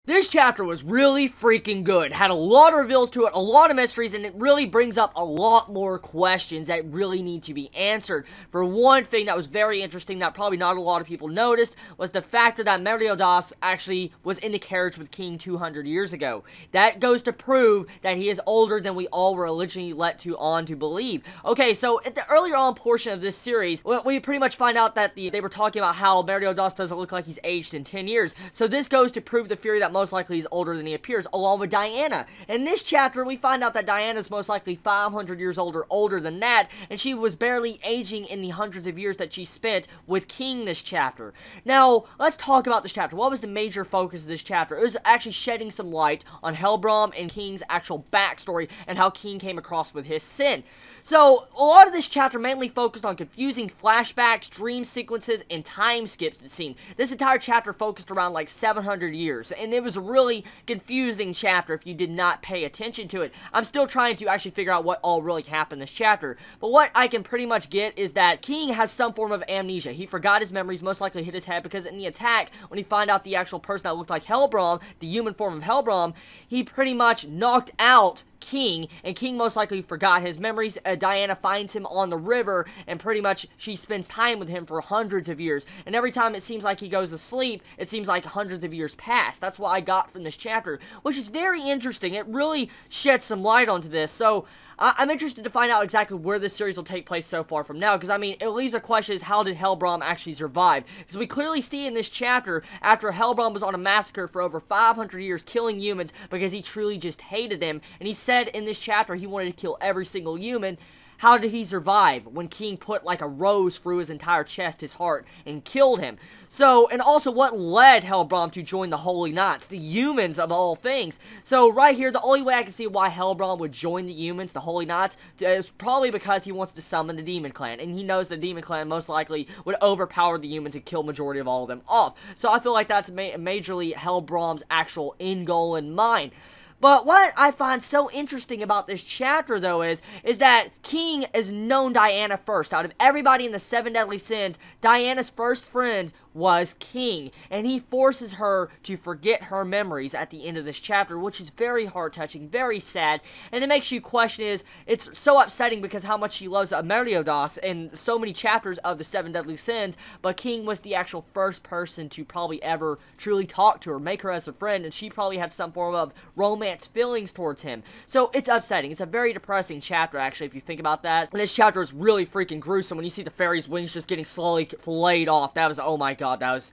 This chapter was really freaking good. Had a lot of reveals to it, a lot of mysteries, and it really brings up a lot more questions that really need to be answered. For one thing that was very interesting that probably not a lot of people noticed was the fact that Meliodas actually was in the carriage with King 200 years ago. That goes to prove that he is older than we all were originally let on to believe. Okay, so at the earlier on portion of this series, we pretty much find out that they were talking about how Meliodas doesn't look like he's aged in 10 years. So this goes to prove the theory that most likely he's older than he appears, along with Diana. In this chapter, we find out that Diana's most likely 500 years older than that, and she was barely aging in the hundreds of years that she spent with King this chapter. Now, let's talk about this chapter. What was the major focus of this chapter? It was actually shedding some light on Hellbrom and King's actual backstory and how King came across with his sin. So, a lot of this chapter mainly focused on confusing flashbacks, dream sequences, and time skips, it seemed. This entire chapter focused around like 700 years, and it was a really confusing chapter if you did not pay attention to it. I'm still trying to actually figure out what all really happened in this chapter, but what I can pretty much get is that King has some form of amnesia. He forgot his memories, most likely hit his head, because in the attack, when he found out the actual person that looked like Hellbrom, the human form of Hellbrom, he pretty much knocked out King, and King most likely forgot his memories. Diana finds him on the river, and pretty much she spends time with him for hundreds of years, and every time it seems like he goes to sleep, it seems like hundreds of years pass. That's what I got from this chapter, which is very interesting. It really sheds some light onto this, so I'm interested to find out exactly where this series will take place so far from now, because, I mean, it leaves a question is how did Hellbrom actually survive? Because we clearly see in this chapter, after Hellbrom was on a massacre for over 500 years, killing humans because he truly just hated them, and he said in this chapter he wanted to kill every single human. How did he survive when King put like a rose through his entire chest, his heart, and killed him? So, and also what led Hellbrom to join the Holy Knights, the humans of all things? So right here, the only way I can see why Hellbrom would join the humans, the Holy Knights, is probably because he wants to summon the Demon Clan, and he knows the Demon Clan most likely would overpower the humans and kill majority of all of them off. So I feel like that's majorly Hellbrom's actual end goal in mind. But what I find so interesting about this chapter, though, is that King has known Diana first. Out of everybody in the Seven Deadly Sins, Diana's first friend was King, and he forces her to forget her memories at the end of this chapter, which is very heart-touching, very sad, and it makes you question it's so upsetting because how much she loves Meliodas in so many chapters of the Seven Deadly Sins, but King was the actual first person to probably ever truly talk to her, make her as a friend, and she probably had some form of romance feelings towards him. So it's upsetting. It's a very depressing chapter, actually, if you think about that. And this chapter is really freaking gruesome when you see the fairy's wings just getting slowly filleted off. That was, oh my god. That was,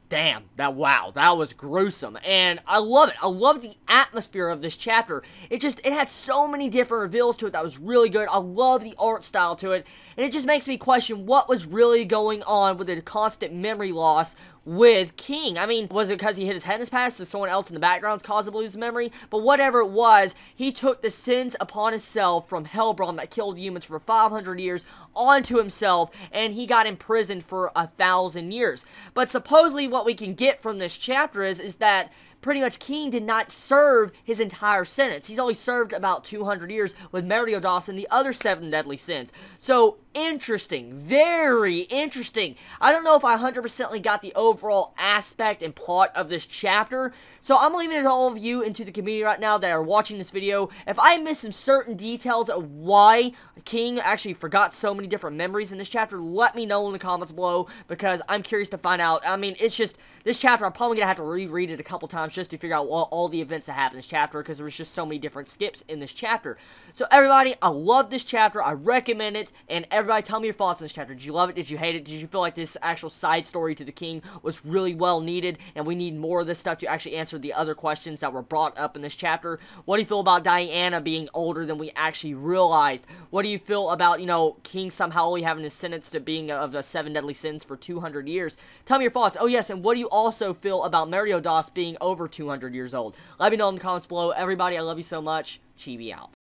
damn, wow, that was gruesome, and I love it. I love the atmosphere of this chapter. It had so many different reveals to it that was really good. I love the art style to it, and it just makes me question what was really going on with the constant memory loss with King. I mean, was it because he hit his head in his past? Did someone else in the background cause him to lose memory? But whatever it was, he took the sins upon himself from Hellbrom that killed humans for 500 years onto himself, and he got imprisoned for 1,000 years. But supposedly what we can get from this chapter is that pretty much King did not serve his entire sentence. He's only served about 200 years with Meliodas and the other 7 deadly sins. So, interesting. Very interesting. I don't know if I 100% got the overall aspect and plot of this chapter, so I'm leaving it to all of you into the community right now that are watching this video. If I missed some certain details of why King actually forgot so many different memories in this chapter, let me know in the comments below, because I'm curious to find out. I mean, it's just, this chapter, I'm probably going to have to reread it a couple times just to figure out all the events that happened in this chapter, because there was just so many different skips in this chapter. So everybody, I love this chapter. I recommend it, and everybody tell me your thoughts on this chapter. Did you love it? Did you hate it? Did you feel like this actual side story to the King was really well needed, and we need more of this stuff to actually answer the other questions that were brought up in this chapter? What do you feel about Diana being older than we actually realized? What do you feel about, you know, King somehow only having his sentence to being of the 7 deadly sins for 200 years? Tell me your thoughts. Oh yes, and what do you also feel about Meliodas being over 200 years old? Let me know in the comments below. Everybody, I love you so much. Chibi out.